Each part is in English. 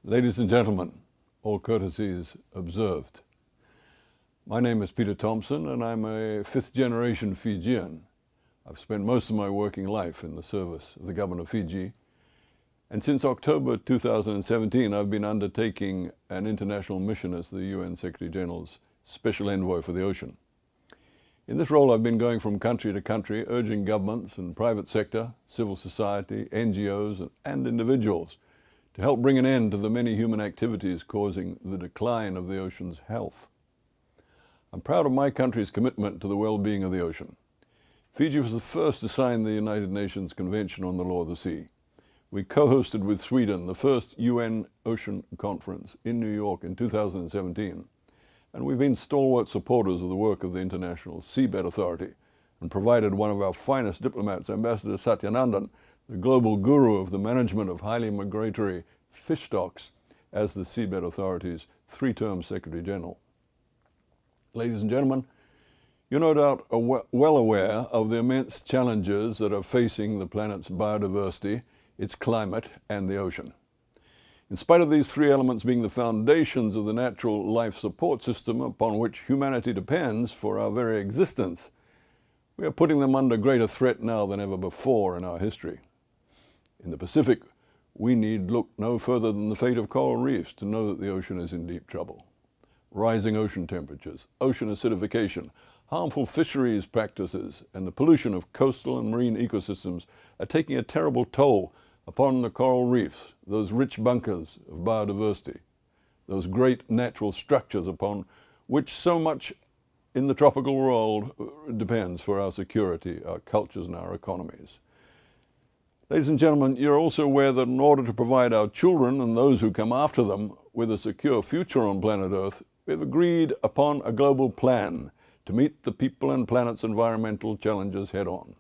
Ladies and gentlemen, all courtesies observed. My name is Peter Thomson and I'm a fifth-generation Fijian. I've spent most of my working life in the service of the government of Fiji, and since October 2017 I've been undertaking an international mission as the UN Secretary General's Special Envoy for the Ocean. In this role I've been going from country to country, urging governments and private sector, civil society, NGOs and individuals to help bring an end to the many human activities causing the decline of the ocean's health. I'm proud of my country's commitment to the well-being of the ocean. Fiji was the first to sign the United Nations Convention on the Law of the Sea. We co-hosted with Sweden the first UN Ocean Conference in New York in 2017, and we've been stalwart supporters of the work of the International Seabed Authority and provided one of our finest diplomats, Ambassador Satyanandan, the global guru of the management of highly migratory fish stocks, as the Seabed Authority's three-term Secretary General. Ladies and gentlemen, you're no doubt well aware of the immense challenges that are facing the planet's biodiversity, its climate, and the ocean. In spite of these three elements being the foundations of the natural life support system upon which humanity depends for our very existence, we are putting them under greater threat now than ever before in our history. In the Pacific, we need look no further than the fate of coral reefs to know that the ocean is in deep trouble. Rising ocean temperatures, ocean acidification, harmful fisheries practices, and the pollution of coastal and marine ecosystems are taking a terrible toll upon the coral reefs, those rich bunkers of biodiversity, those great natural structures upon which so much in the tropical world depends for our security, our cultures, and our economies. Ladies and gentlemen, you're also aware that in order to provide our children and those who come after them with a secure future on planet Earth, we have agreed upon a global plan to meet the people and planet's environmental challenges head-on.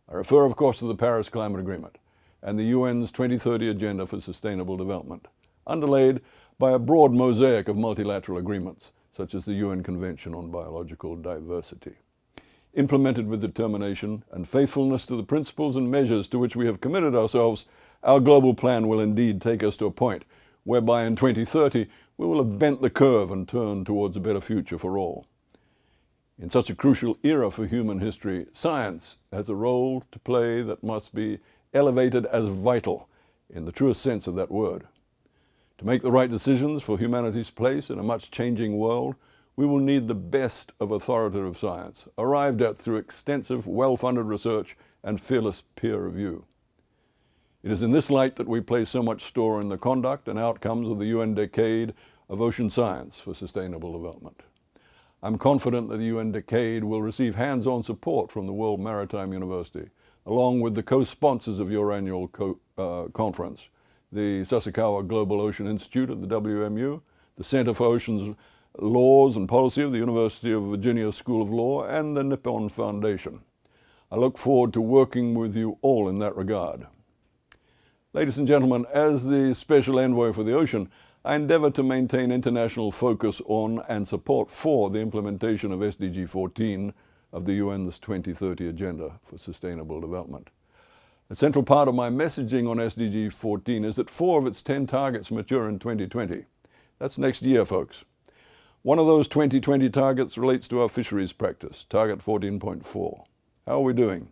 I refer, of course, to the Paris Climate Agreement and the UN's 2030 Agenda for Sustainable Development, underlaid by a broad mosaic of multilateral agreements, such as the UN Convention on Biological Diversity. Implemented with determination and faithfulness to the principles and measures to which we have committed ourselves, our global plan will indeed take us to a point whereby in 2030 we will have bent the curve and turned towards a better future for all. In such a crucial era for human history, science has a role to play that must be elevated as vital in the truest sense of that word. To make the right decisions for humanity's place in a much changing world, we will need the best of authoritative science, arrived at through extensive, well-funded research and fearless peer review. It is in this light that we place so much store in the conduct and outcomes of the UN Decade of Ocean Science for Sustainable Development. I'm confident that the UN Decade will receive hands-on support from the World Maritime University, along with the co-sponsors of your annual conference, the Sasakawa Global Ocean Institute at the WMU, the Center for Oceans Laws and Policy of the University of Virginia School of Law, and the Nippon Foundation. I look forward to working with you all in that regard. Ladies and gentlemen, as the Special Envoy for the Ocean, I endeavor to maintain international focus on and support for the implementation of SDG 14 of the UN's 2030 Agenda for Sustainable Development. A central part of my messaging on SDG 14 is that 4 of its 10 targets mature in 2020. That's next year, folks. One of those 2020 targets relates to our fisheries practice, target 14.4. How are we doing?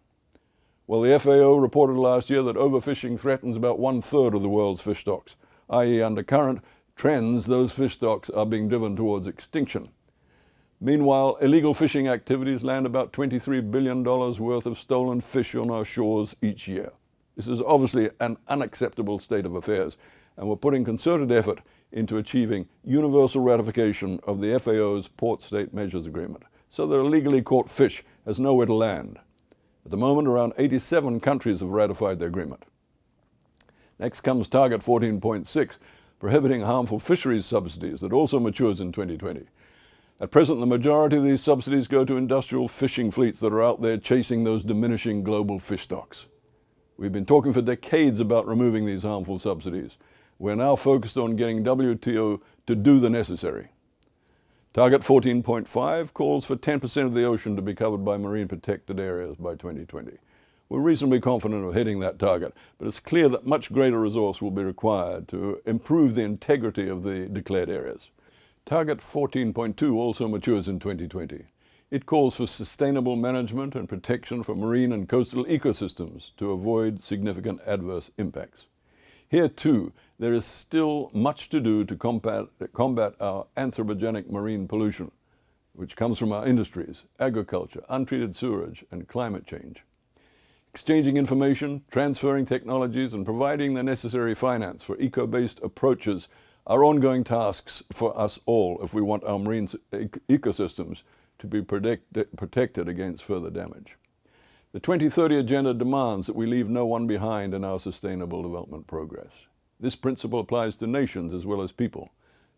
Well, the FAO reported last year that overfishing threatens about 1/3 of the world's fish stocks, i.e. under current trends, those fish stocks are being driven towards extinction. Meanwhile, illegal fishing activities land about $23 billion worth of stolen fish on our shores each year. This is obviously an unacceptable state of affairs, and we're putting concerted effort into achieving universal ratification of the FAO's Port State Measures Agreement, so that illegally caught fish has nowhere to land. At the moment, around 87 countries have ratified the agreement. Next comes Target 14.6, prohibiting harmful fisheries subsidies, that also matures in 2020. At present, the majority of these subsidies go to industrial fishing fleets that are out there chasing those diminishing global fish stocks. We've been talking for decades about removing these harmful subsidies. We're now focused on getting WTO to do the necessary. Target 14.5 calls for 10% of the ocean to be covered by marine protected areas by 2020. We're reasonably confident of hitting that target, but it's clear that much greater resource will be required to improve the integrity of the declared areas. Target 14.2 also matures in 2020. It calls for sustainable management and protection for marine and coastal ecosystems to avoid significant adverse impacts. Here too, there is still much to do to combat our anthropogenic marine pollution, which comes from our industries, agriculture, untreated sewerage, and climate change. Exchanging information, transferring technologies, and providing the necessary finance for eco-based approaches are ongoing tasks for us all if we want our marine ecosystems to be protected against further damage. The 2030 Agenda demands that we leave no one behind in our sustainable development progress. This principle applies to nations as well as people,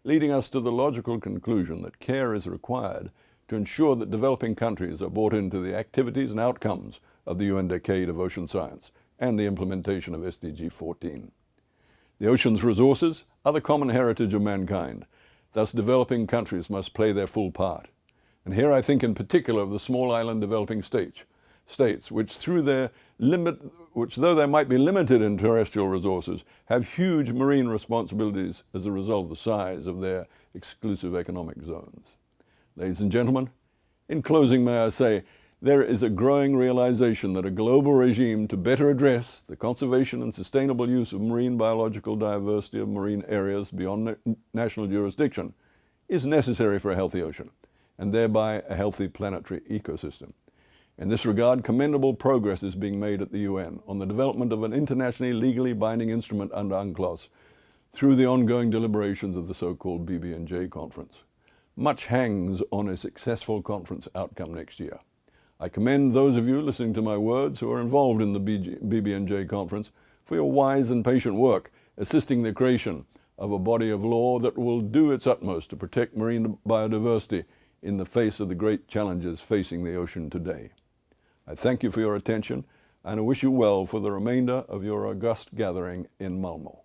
leading us to the logical conclusion that care is required to ensure that developing countries are brought into the activities and outcomes of the UN Decade of Ocean Science and the implementation of SDG 14. The ocean's resources are the common heritage of mankind. Thus, developing countries must play their full part. And here I think in particular of the small island developing states, which though they might be limited in terrestrial resources, have huge marine responsibilities as a result of the size of their exclusive economic zones. Ladies and gentlemen, in closing, may I say, there is a growing realization that a global regime to better address the conservation and sustainable use of marine biological diversity of marine areas beyond national jurisdiction is necessary for a healthy ocean, and thereby a healthy planetary ecosystem. In this regard, commendable progress is being made at the UN on the development of an internationally legally binding instrument under UNCLOS through the ongoing deliberations of the so-called BB&J conference. Much hangs on a successful conference outcome next year. I commend those of you listening to my words who are involved in the BB&J conference for your wise and patient work, assisting the creation of a body of law that will do its utmost to protect marine biodiversity in the face of the great challenges facing the ocean today. I thank you for your attention, and I wish you well for the remainder of your august gathering in Malmö.